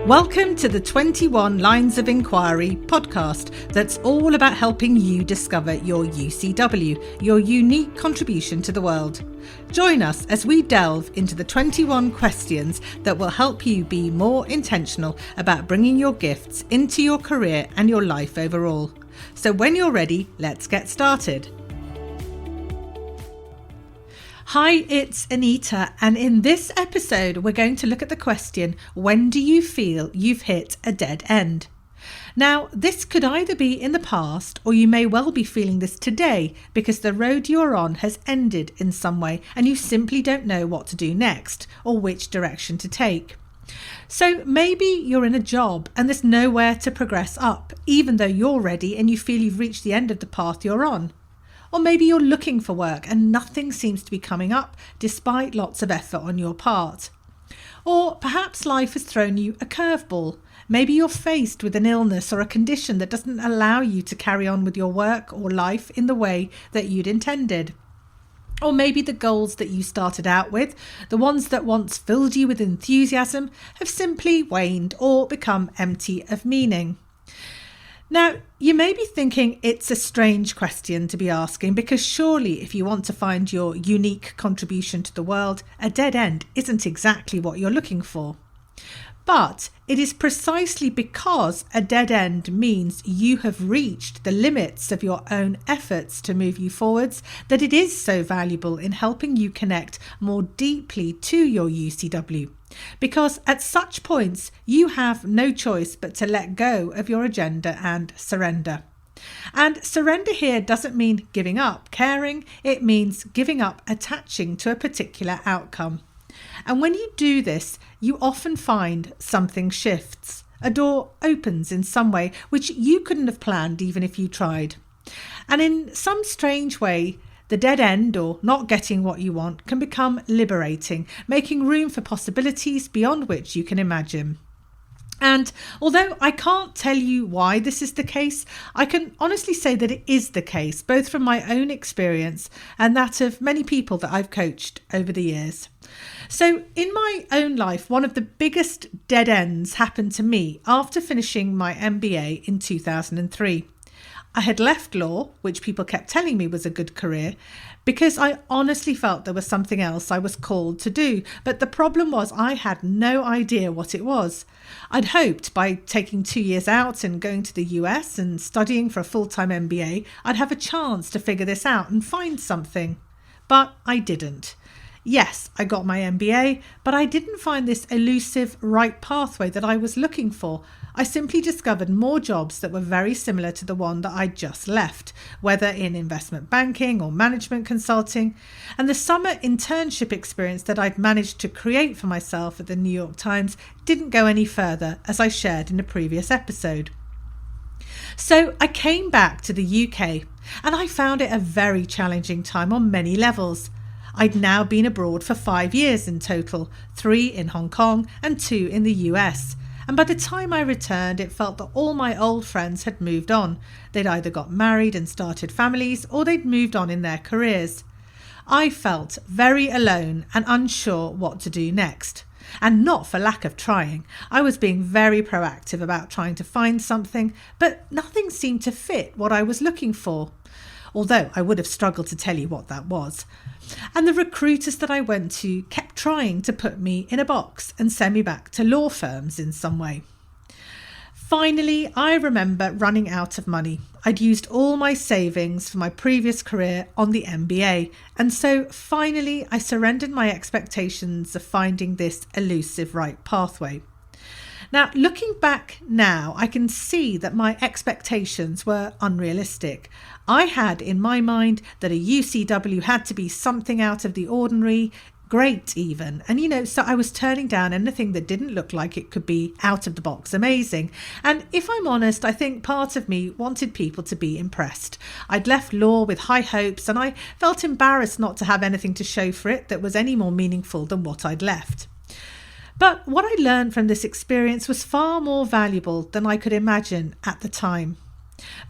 Welcome to the 21 Lines of Inquiry podcast that's all about helping you discover your UCW, your unique contribution to the world. Join us as we delve into the 21 questions that will help you be more intentional about bringing your gifts into your career and your life overall. So when you're ready, let's get started. Hi, it's Anita, and in this episode we're going to look at the question, when do you feel you've hit a dead end? Now, this could either be in the past, or you may well be feeling this today because the road you're on has ended in some way and you simply don't know what to do next or which direction to take. So maybe you're in a job and there's nowhere to progress up, even though you're ready and you feel you've reached the end of the path you're on. Or maybe you're looking for work and nothing seems to be coming up despite lots of effort on your part. Or perhaps life has thrown you a curveball. Maybe you're faced with an illness or a condition that doesn't allow you to carry on with your work or life in the way that you'd intended. Or maybe the goals that you started out with, the ones that once filled you with enthusiasm, have simply waned or become empty of meaning. Now, you may be thinking it's a strange question to be asking because surely if you want to find your unique contribution to the world, a dead end isn't exactly what you're looking for. But it is precisely because a dead end means you have reached the limits of your own efforts to move you forwards that it is so valuable in helping you connect more deeply to your UCW. Because at such points, you have no choice but to let go of your agenda and surrender. And surrender here doesn't mean giving up caring, it means giving up attaching to a particular outcome. And when you do this, you often find something shifts. A door opens in some way which you couldn't have planned even if you tried. And in some strange way, the dead end or not getting what you want can become liberating, making room for possibilities beyond which you can imagine. And although I can't tell you why this is the case, I can honestly say that it is the case, both from my own experience and that of many people that I've coached over the years. So in my own life, one of the biggest dead ends happened to me after finishing my MBA in 2003. I had left law, which people kept telling me was a good career, because I honestly felt there was something else I was called to do. But the problem was I had no idea what it was. I'd hoped by taking 2 years out and going to the US and studying for a full-time MBA, I'd have a chance to figure this out and find something. But I didn't. Yes, I got my MBA, but I didn't find this elusive right pathway that I was looking for. I simply discovered more jobs that were very similar to the one that I'd just left, whether in investment banking or management consulting. And the summer internship experience that I'd managed to create for myself at the New York Times didn't go any further, as I shared in a previous episode. So I came back to the UK, and I found it a very challenging time on many levels. I'd now been abroad for 5 years in total, 3 in Hong Kong and 2 in the US. And by the time I returned, it felt that all my old friends had moved on. They'd either got married and started families, or they'd moved on in their careers. I felt very alone and unsure what to do next. And not for lack of trying. I was being very proactive about trying to find something, but nothing seemed to fit what I was looking for. Although I would have struggled to tell you what that was. And the recruiters that I went to kept trying to put me in a box and send me back to law firms in some way. Finally, I remember running out of money. I'd used all my savings for my previous career on the MBA, and so finally I surrendered my expectations of finding this elusive right pathway. Now, looking back now, I can see that my expectations were unrealistic. I had in my mind that a UCW had to be something out of the ordinary, great even. And, so I was turning down anything that didn't look like it could be out of the box amazing. And if I'm honest, I think part of me wanted people to be impressed. I'd left law with high hopes and I felt embarrassed not to have anything to show for it that was any more meaningful than what I'd left. But what I learned from this experience was far more valuable than I could imagine at the time.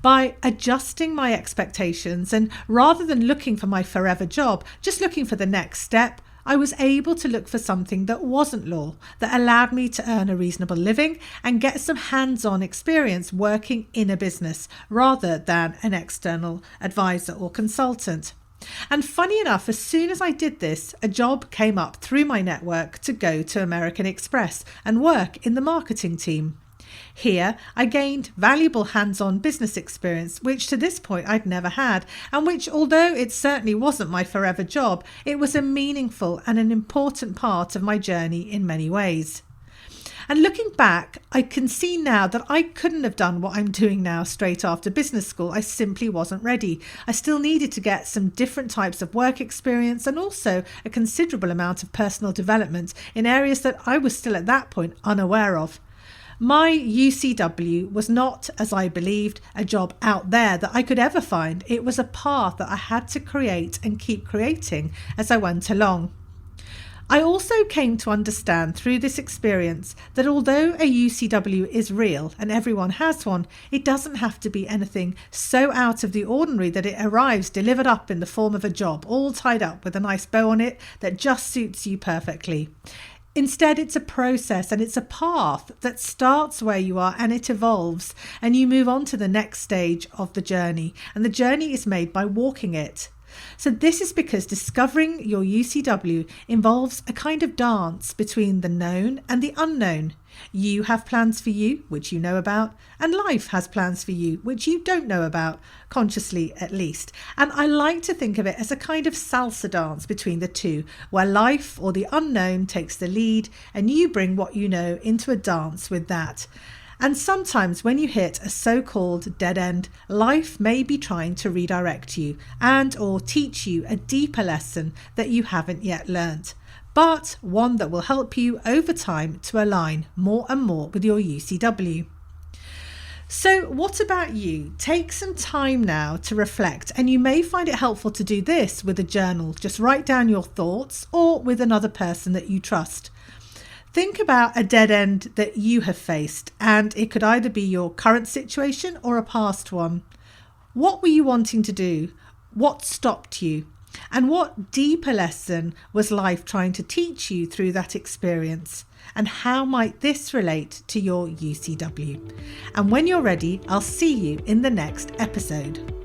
By adjusting my expectations and rather than looking for my forever job, just looking for the next step, I was able to look for something that wasn't law, that allowed me to earn a reasonable living and get some hands-on experience working in a business rather than an external advisor or consultant. And funny enough, as soon as I did this, a job came up through my network to go to American Express and work in the marketing team. Here, I gained valuable hands-on business experience, which to this point I'd never had, and which, although it certainly wasn't my forever job, it was a meaningful and an important part of my journey in many ways. And looking back, I can see now that I couldn't have done what I'm doing now straight after business school. I simply wasn't ready. I still needed to get some different types of work experience and also a considerable amount of personal development in areas that I was still at that point unaware of. My UCW was not, as I believed, a job out there that I could ever find. It was a path that I had to create and keep creating as I went along. I also came to understand through this experience that although a UCW is real and everyone has one, it doesn't have to be anything so out of the ordinary that it arrives delivered up in the form of a job, all tied up with a nice bow on it that just suits you perfectly. Instead, it's a process and it's a path that starts where you are and it evolves and you move on to the next stage of the journey. And the journey is made by walking it. So this is because discovering your UCW involves a kind of dance between the known and the unknown. You have plans for you, which you know about, and life has plans for you, which you don't know about, consciously at least. And I like to think of it as a kind of salsa dance between the two, where life or the unknown takes the lead and you bring what you know into a dance with that. And sometimes when you hit a so-called dead end, life may be trying to redirect you and or teach you a deeper lesson that you haven't yet learnt, but one that will help you over time to align more and more with your UCW. So what about you? Take some time now to reflect, and you may find it helpful to do this with a journal. Just write down your thoughts or with another person that you trust. Think about a dead end that you have faced, and it could either be your current situation or a past one. What were you wanting to do? What stopped you? And what deeper lesson was life trying to teach you through that experience? And how might this relate to your UCW? And when you're ready, I'll see you in the next episode.